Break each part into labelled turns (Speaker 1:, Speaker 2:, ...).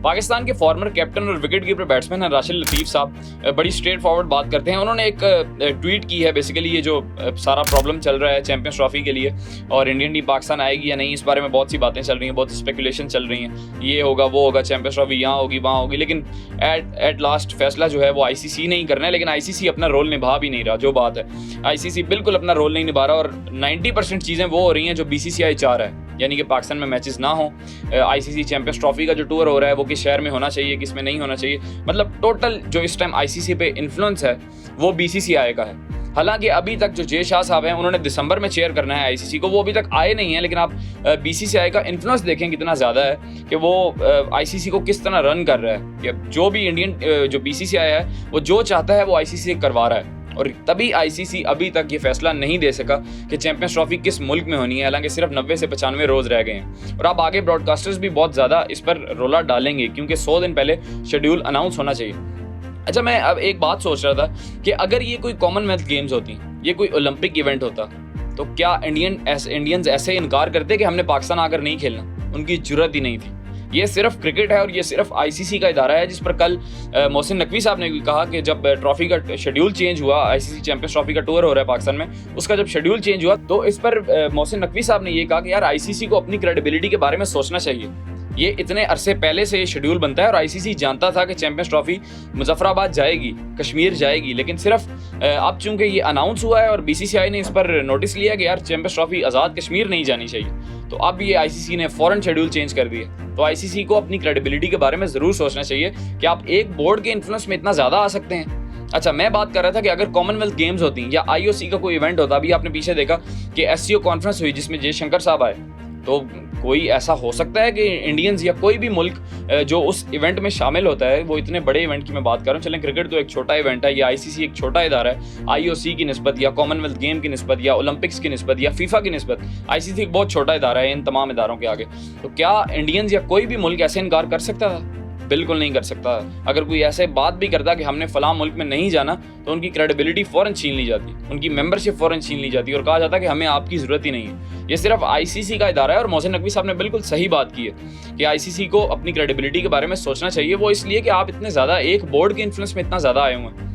Speaker 1: पाकिस्तान के former captain और wicket keeper batsman हैं राशिद लतीफ़ साहब बड़ी स्ट्रेट फॉरवर्ड बात करते हैं। उन्होंने एक ट्वीट की है, बेसिकली ये जो सारा प्रॉब्लम चल रहा है चैंपियंस ट्रॉफी के लिए और इंडियन टीम पाकिस्तान आएगी या नहीं, इस बारे में बहुत सी बातें चल रही हैं, बहुत स्पेकुलेशन चल रही हैं, ये होगा वो होगा, चैंपियंस ट्रॉफी यहाँ होगी वहाँ होगी, लेकिन एट लास्ट फैसला जो है वो आईसीसी नहीं करना है। लेकिन आईसीसी अपना रोल निभा भी नहीं रहा, जो बात है आईसीसी बिल्कुल अपना रोल नहीं निभा रहा और 90% चीज़ें वो हो रही हैं जो बीसीसीआई चाह रहा है, यानी कि पाकिस्तान में मैचेस ना हो। आईसीसी चैंपियंस ट्रॉफी का जो टूर हो रहा है वो किस शहर में होना चाहिए, किस में नहीं होना चाहिए, मतलब टोटल जो इस टाइम आईसीसी पे इन्फ्लुएंस है वो बीसीसीआई का है। हालांकि अभी तक जो जे शाह साहब हैं उन्होंने दिसंबर में चेयर करना है आईसीसी को, वो अभी तक आए नहीं हैं, लेकिन आप बीसीसीआई का इन्फ्लुएंस देखें कितना ज़्यादा है कि वो आईसीसी को किस तरह रन कर रहा है, कि जो भी इंडियन जो बीसीसीआई है वो जो चाहता है वो आईसीसी करवा रहा है। और तभी आईसीसी अभी तक ये फैसला नहीं दे सका कि चैंपियंस ट्रॉफी किस मुल्क में होनी है, हालांकि सिर्फ 90 से 95 रोज रह गए हैं। और अब आगे ब्रॉडकास्टर्स भी बहुत ज़्यादा इस पर रोला डालेंगे क्योंकि 100 दिन पहले शेड्यूल अनाउंस होना चाहिए। अच्छा, मैं अब एक बात सोच रहा था कि अगर ये कोई कॉमनवेल्थ गेम्स होती, ये कोई ओलंपिक इवेंट होता, तो क्या इंडियंस ऐसे इनकार करते कि हमने पाकिस्तान आकर नहीं खेलना? उनकी जरूरत ही नहीं थी। ये सिर्फ क्रिकेट है और ये सिर्फ आईसीसी का इदारा है, जिस पर कल मोहसिन नकवी साहब ने भी कहा कि जब ट्रॉफी का शेड्यूल चेंज हुआ, आईसीसी चैंपियंस ट्रॉफी का टूर हो रहा है पाकिस्तान में, उसका जब शेड्यूल चेंज हुआ तो इस पर मोहसिन नकवी साहब ने ये कहा कि यार आईसीसी को अपनी क्रेडिबिलिटी के बारे में सोचना चाहिए। ये इतने अरसे पहले से ये शेड्यूल बनता है और आईसीसी जानता था कि चैंपियंस ट्रॉफी मुजफ्फराबाद जाएगी, कश्मीर जाएगी, लेकिन सिर्फ अब चूंकि ये अनाउंस हुआ है और बीसीसीआई ने इस पर नोटिस लिया कि यार चैंपियंस ट्रॉफी आज़ाद कश्मीर नहीं जानी चाहिए, तो अब ये आईसीसी ने फौरन शेड्यूल चेंज कर दिया। तो आईसीसी को अपनी क्रेडिबिलिटी के बारे में ज़रूर सोचना चाहिए कि आप एक बोर्ड के इन्फ्लुएंस में इतना ज़्यादा आ सकते हैं। अच्छा, मैं बात कर रहा था कि अगर कॉमनवेल्थ गेम्स होती या आईओसी का कोई इवेंट होता, अभी आपने पीछे देखा कि एससीओ कॉन्फ्रेंस हुई जिसमें जयशंकर साहब आए, तो कोई ऐसा हो सकता है कि इंडियंस या कोई भी मुल्क जो उस इवेंट में शामिल होता है, वो इतने बड़े इवेंट की मैं बात कर रहा हूँ, चलें क्रिकेट तो एक छोटा इवेंट है, या आईसीसी एक छोटा इदारा है, आईओसी की निस्बत या कॉमनवेल्थ गेम की निस्बत या ओलंपिक्स की निस्बत या फीफा की निस्बत आईसीसी एक बहुत छोटा इदारा है इन तमाम इदारों के आगे। तो क्या इंडियंस या कोई भी मुल्क ऐसे इनकार कर सकता था? बिल्कुल नहीं कर सकता। अगर कोई ऐसे बात भी करता कि हमने फलां मुल्क में नहीं जाना, तो उनकी क्रेडिबिलिटी फ़ौरन छीन ली जाती, उनकी मेंबरशिप फ़ौरन छीन ली जाती और कहा जाता कि हमें आपकी ज़रूरत ही नहीं है। ये सिर्फ आईसीसी का इदारा है और मोहसिन नकवी साहब ने बिल्कुल सही बात की है कि आईसीसी को अपनी क्रेडिबिलिटी के बारे में सोचना चाहिए। वो इसलिए कि आप इतने ज़्यादा एक बोर्ड के इन्फ्लुएंस में इतना ज़्यादा आए हुए हैं।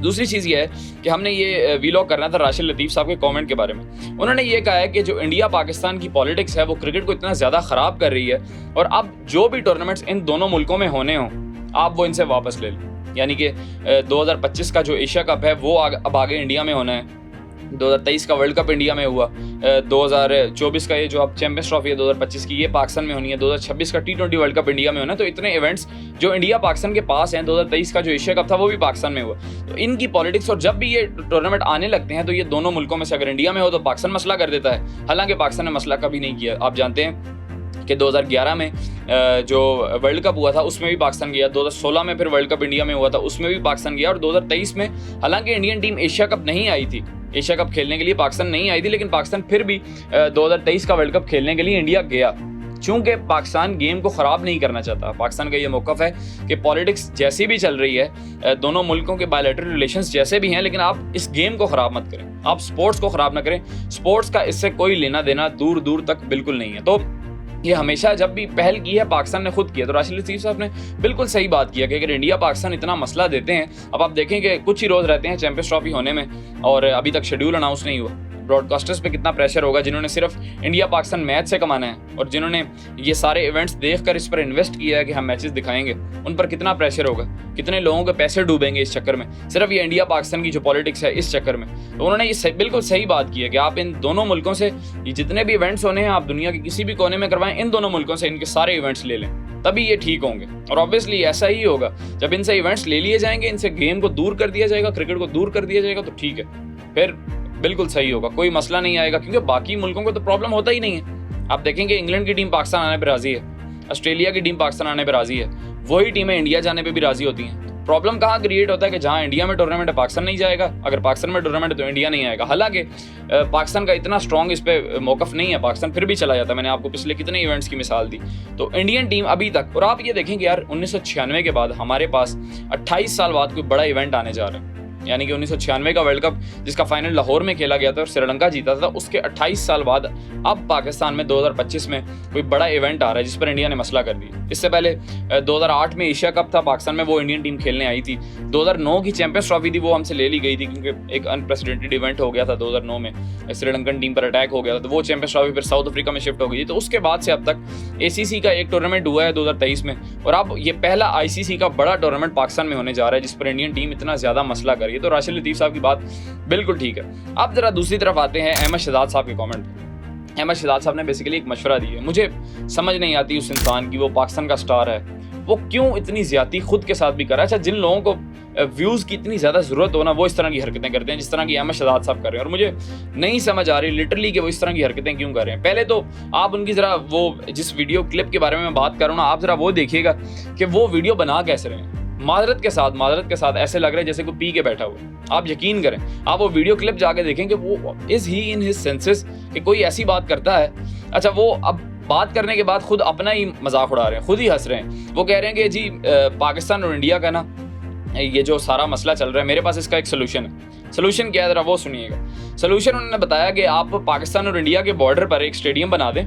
Speaker 1: दूसरी चीज़ ये है कि हमने ये वीलॉग करना था राशिद लतीफ़ साहब के कमेंट के बारे में। उन्होंने ये कहा है कि जो इंडिया पाकिस्तान की पॉलिटिक्स है वो क्रिकेट को इतना ज़्यादा ख़राब कर रही है और अब जो भी टूर्नामेंट्स इन दोनों मुल्कों में होने हों, आप वो इनसे वापस ले लें। यानी कि 2025 का जो एशिया कप है वो अब आगे इंडिया में होना है, 2023 का वर्ल्ड कप इंडिया में हुआ, 2024 का ये जो अब चैंपियंस ट्रॉफी है 2025 की, ये पाकिस्तान में होनी है, 2026 का T20 वर्ल्ड कप इंडिया में होना है। तो इतने इवेंट्स जो इंडिया पाकिस्तान के पास हैं, 2023 का जो एशिया कप था वो भी पाकिस्तान में हुआ। तो इनकी पॉलिटिक्स, और जब भी ये टूर्नामेंट आने लगते हैं तो ये दोनों मुल्कों में से अगर इंडिया में हो तो पाकिस्तान मसला कर देता है, हालांकि पाकिस्तान ने मसला कभी नहीं किया। आप जानते हैं कि 2011 में जो वर्ल्ड कप हुआ था उसमें भी पाकिस्तान गया, 2016 में फिर वर्ल्ड कप इंडिया में हुआ था उसमें भी पाकिस्तान गया, और 2023 में हालांकि इंडियन टीम एशिया कप नहीं आई थी, एशिया कप खेलने के लिए पाकिस्तान नहीं आई थी, लेकिन पाकिस्तान फिर भी 2023 का वर्ल्ड कप खेलने के लिए इंडिया गया, चूंकि पाकिस्तान गेम को ख़राब नहीं करना चाहता। पाकिस्तान का ये मौक़िफ़ है कि पॉलिटिक्स जैसी भी चल रही है, दोनों मुल्कों के बायलैटरल रिलेशंस जैसे भी हैं, लेकिन आप इस गेम को ख़राब मत करें, आप स्पोर्ट्स को ख़राब ना करें। स्पोर्ट्स का इससे कोई लेना देना दूर दूर तक बिल्कुल नहीं है। तो ये हमेशा जब भी पहल की है पाकिस्तान ने खुद किया। तो राशिद लतीफ़ साहब ने बिल्कुल सही बात किया कि अगर इंडिया पाकिस्तान इतना मसला देते हैं, अब आप देखें कि कुछ ही रोज़ रहते हैं चैंपियंस ट्रॉफी होने में और अभी तक शेड्यूल अनाउंस नहीं हुआ। ब्रॉडकास्टर्स पे कितना प्रेशर होगा जिन्होंने सिर्फ इंडिया पाकिस्तान मैच से कमाना है और जिन्होंने ये सारे इवेंट्स देखकर इस पर इन्वेस्ट किया है कि हम मैचेस दिखाएंगे, उन पर कितना प्रेशर होगा, कितने लोगों के पैसे डूबेंगे इस चक्कर में, सिर्फ ये इंडिया पाकिस्तान की जो पॉलिटिक्स है इस चक्कर में। तो उन्होंने ये बिल्कुल सही बात की है कि आप इन दोनों मुल्कों से ये जितने भी इवेंट्स होने हैं आप दुनिया के किसी भी कोने में करवाएं, इन दोनों मुल्कों से इनके सारे इवेंट्स ले लें, तभी ये ठीक होंगे। और ऑब्वियसली ऐसा ही होगा, जब इनसे इवेंट्स ले लिए जाएंगे, इनसे गेम को दूर कर दिया जाएगा, क्रिकेट को दूर कर दिया जाएगा, तो ठीक है, फिर बिल्कुल सही होगा, कोई मसला नहीं आएगा, क्योंकि बाकी मुल्कों को तो प्रॉब्लम होता ही नहीं है। आप देखेंगे इंग्लैंड की टीम पाकिस्तान आने पर राजी है, ऑस्ट्रेलिया की टीम पाकिस्तान आने पर राजी है, वही टीमें इंडिया जाने पर भी राजी होती हैं। प्रॉब्लम कहाँ क्रिएट होता है कि जहाँ इंडिया में टूर्नामेंट है पाकिस्तान नहीं जाएगा, अगर पाकिस्तान में टूर्नामेंट है तो इंडिया नहीं आएगा। हालांकि पाकिस्तान का इतना स्ट्रॉन्ग इस पे मौकफ नहीं है, पाकिस्तान फिर भी चला जाता है। मैंने आपको पिछले कितने इवेंट्स की मिसाल दी। तो इंडियन टीम अभी तक, और आप ये देखेंगे यार 1996 के बाद हमारे पास 28 साल बाद कोई बड़ा इवेंट आने जा रहा है। यानी कि 1996 का वर्ल्ड कप जिसका फाइनल लाहौर में खेला गया था और श्रीलंका जीता था, उसके 28 साल बाद अब पाकिस्तान में 2025 में कोई बड़ा इवेंट आ रहा है जिस पर इंडिया ने मसला कर दिया। इससे पहले 2008 में एशिया कप था पाकिस्तान में, वो इंडियन टीम खेलने आई थी। 2009 की चैंपियंस ट्रॉफी थी, वो हमसे ले ली गई थी क्योंकि एक अनप्रेसिडेंटेड इवेंट हो गया था 2009 में, श्रीलंकन टीम पर अटैक हो गया था, तो वो चैंपियंस ट्रॉफी फिर साउथ अफ्रीका में शिफ्ट हो गई थी। तो उसके बाद से अब तक ACC का एक टूर्नामेंट हुआ है 2023 में, और अब ये पहला ICC का बड़ा टूर्नामेंट पाकिस्तान में होने जा रहा है जिस पर इंडियन टीम इतना ज्यादा मसला कर रही है। तो राशिद लतीफ़ साहब की बात बिल्कुल ठीक है। अब जरा दूसरी तरफ आते हैं अहमद शहजाद साहब के कमेंट। अहमद शहजाद साहब ने बेसिकली एक मशवरा दी है, मुझे समझ नहीं आती उस इंसान की, वो पाकिस्तान का स्टार है, वो क्यों इतनी ज्यादती खुद के साथ भी कर रहा है। अच्छा, जिन लोगों को व्यूज़ की इतनी ज़्यादा ज़रूरत हो ना, वो इस तरह की हरकतें करते हैं जिस तरह की अहमद शहजाद साहब कर रहे हैं, और मुझे नहीं समझ आ रही लिटरली कि वो इस तरह की हरकतें क्यों कर रहे हैं। पहले तो आप उनकी ज़रा वो जिस वीडियो क्लिप के बारे में मैं बात कर रहा हूँ ना, आप ज़रा वो देखिएगा कि वो वीडियो बना कैसे रहे हैं। माजरत के साथ ऐसे लग रहा है जैसे कोई पी के बैठा हुआ। आप यकीन करें, आप वो वीडियो क्लिप जाके देखें कि वो is he in his senses कि कोई ऐसी बात करता है। अच्छा, वो अब बात करने के बाद खुद अपना ही मजाक उड़ा रहे हैं, खुद ही हंस रहे हैं। वो कह रहे हैं कि जी पाकिस्तान और इंडिया का ना ये जो सारा मसला चल रहा है, मेरे पास इसका एक सोल्यूशन है। सोल्यूशन क्या है, ज़रा वो सुनिएगा। सोल्यूशन उन्होंने बताया कि आप पाकिस्तान और इंडिया के बॉर्डर पर एक स्टेडियम बना दें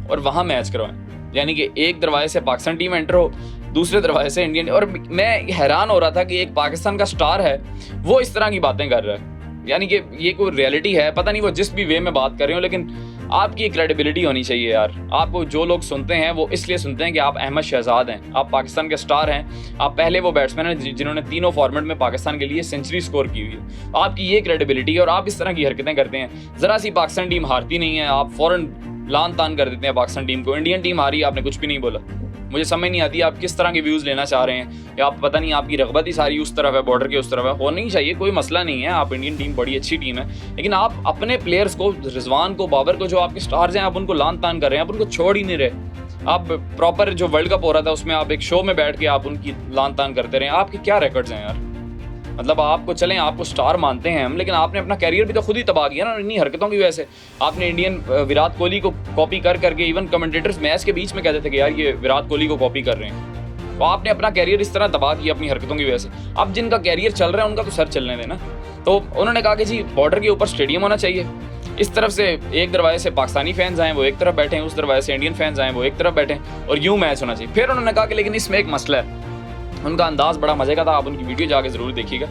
Speaker 1: और वहाँ मैच करवाएं, यानी कि एक दरवाजे से पाकिस्तान टीम एंटर हो, दूसरे दरवाजे से इंडियन। और मैं हैरान हो रहा था कि एक पाकिस्तान का स्टार है, वो इस तरह की बातें कर रहा है, यानी कि ये कोई रियलिटी है, पता नहीं वो जिस भी वे में बात कर रहे हो, लेकिन आपकी क्रेडिबिलिटी होनी चाहिए यार। आपको जो लोग सुनते हैं वो इसलिए सुनते हैं कि आप अहमद शहजाद हैं, आप पाकिस्तान के स्टार हैं, आप पहले वो बैट्समैन हैं जिन्होंने तीनों फॉर्मेट में पाकिस्तान के लिए सेंचुरी स्कोर की हुई है। आपकी ये क्रेडिबिलिटी है और आप इस तरह की हरकतें करते हैं। ज़रा सी पाकिस्तान टीम हारती नहीं है, आप फ़ौरन लान तान कर देते हैं पाकिस्तान टीम को। इंडियन टीम हारी, आपने कुछ भी नहीं बोला। मुझे समझ नहीं आती आप किस तरह के व्यूज़ लेना चाह रहे हैं, या आप पता नहीं आपकी रगबत ही सारी उस तरफ है, बॉर्डर के उस तरफ है। होना ही चाहिए, कोई मसला नहीं है, आप इंडियन टीम बड़ी अच्छी टीम है, लेकिन आप अपने प्लेयर्स को, रिजवान को, बाबर को, जो आपके स्टार्स हैं, आप उनको लान तान कर रहे हैं, आप उनको छोड़ ही नहीं रहे। आप प्रॉपर जो वर्ल्ड कप हो रहा था उसमें आप एक शो में बैठ के आप उनकी लान तान करते रहे। आपके क्या रिकॉर्ड्स हैं यार, मतलब आपको चलें, आपको स्टार मानते हैं हम, लेकिन आपने अपना कैरियर भी तो खुद ही तबाह किया ना इन्हीं हरकतों की वजह से। आपने इंडियन विराट कोहली को कॉपी कर करके, इवन कमेंटेटर्स मैच के बीच में कहते थे कि यार ये विराट कोहली को कॉपी कर रहे हैं। तो आपने अपना कैरियर इस तरह तबाह किया अपनी हरकतों की वजह से। अब जिनका कैरियर चल रहा है उनका तो सर चलने देना। तो उन्होंने कहा कि जी बॉर्डर के ऊपर स्टेडियम होना चाहिए, इस तरफ से एक दरवाजे से पाकिस्तानी फैंस आए वो एक तरफ बैठे, उस दरवाजे से इंडियन फैंस आए वो एक तरफ बैठे, और यूँ मैच होना चाहिए। फिर उन्होंने कहा कि लेकिन इसमें एक मसला है। उनका अंदाज़ बड़ा मज़े का था, आप उनकी वीडियो जाके ज़रूर देखिएगा।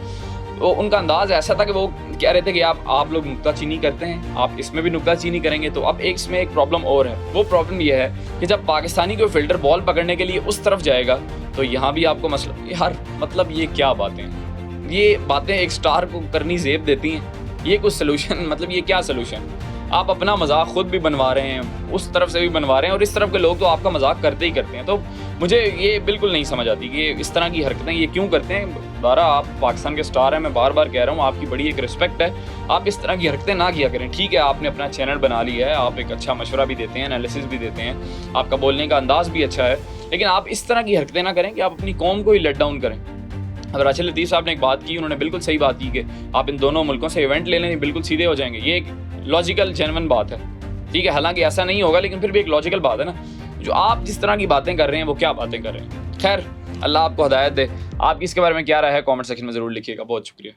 Speaker 1: तो उनका अंदाज़ ऐसा था कि वो कह रहे थे कि आप लोग नुक्ताचीनी करते हैं, आप इसमें भी नुक्ताचीनी करेंगे। तो अब इसमें एक प्रॉब्लम और है, वो प्रॉब्लम ये है कि जब पाकिस्तानी कोई फिल्टर बॉल पकड़ने के लिए उस तरफ जाएगा तो यहाँ भी आपको मसला। यार मतलब ये क्या बातें हैं, ये बातें एक स्टार को करनी ज़ेब देती हैं, ये कुछ सोल्यूशन, मतलब ये क्या सोल्यूशन। आप अपना मजाक खुद भी बनवा रहे हैं, उस तरफ से भी बनवा रहे हैं, और इस तरफ के लोग तो आपका मजाक करते ही करते हैं। तो मुझे ये बिल्कुल नहीं समझ आती कि इस तरह की हरकतें ये क्यों करते हैं। दोबारा आप पाकिस्तान के स्टार हैं, मैं बार बार कह रहा हूँ, आपकी बड़ी एक रिस्पेक्ट है, आप इस तरह की हरकतें ना किया करें। ठीक है, आपने अपना चैनल बना लिया है, आप एक अच्छा मशवरा भी देते हैं, एनालिसिस भी देते हैं, आपका बोलने का अंदाज़ भी अच्छा है, लेकिन आप इस तरह की हरकतें ना करें कि आप अपनी कौम को ही लेट डाउन करें। अब राशिद लतीफ़ साहब ने एक बात की, उन्होंने बिल्कुल सही बात की कि आप इन दोनों मुल्कों से इवेंट ले लें, बिल्कुल सीधे हो जाएंगे। ये एक लॉजिकल जेन्युइन बात है, ठीक है, हालांकि ऐसा नहीं होगा, लेकिन फिर भी एक लॉजिकल बात है ना। जो आप जिस तरह की बातें कर रहे हैं वो क्या बातें कर रहे हैं। खैर, अल्लाह आपको हदायत दे। आपकी इसके बारे में क्या राय है, कमेंट सेक्शन में ज़रूर लिखिएगा। बहुत शुक्रिया।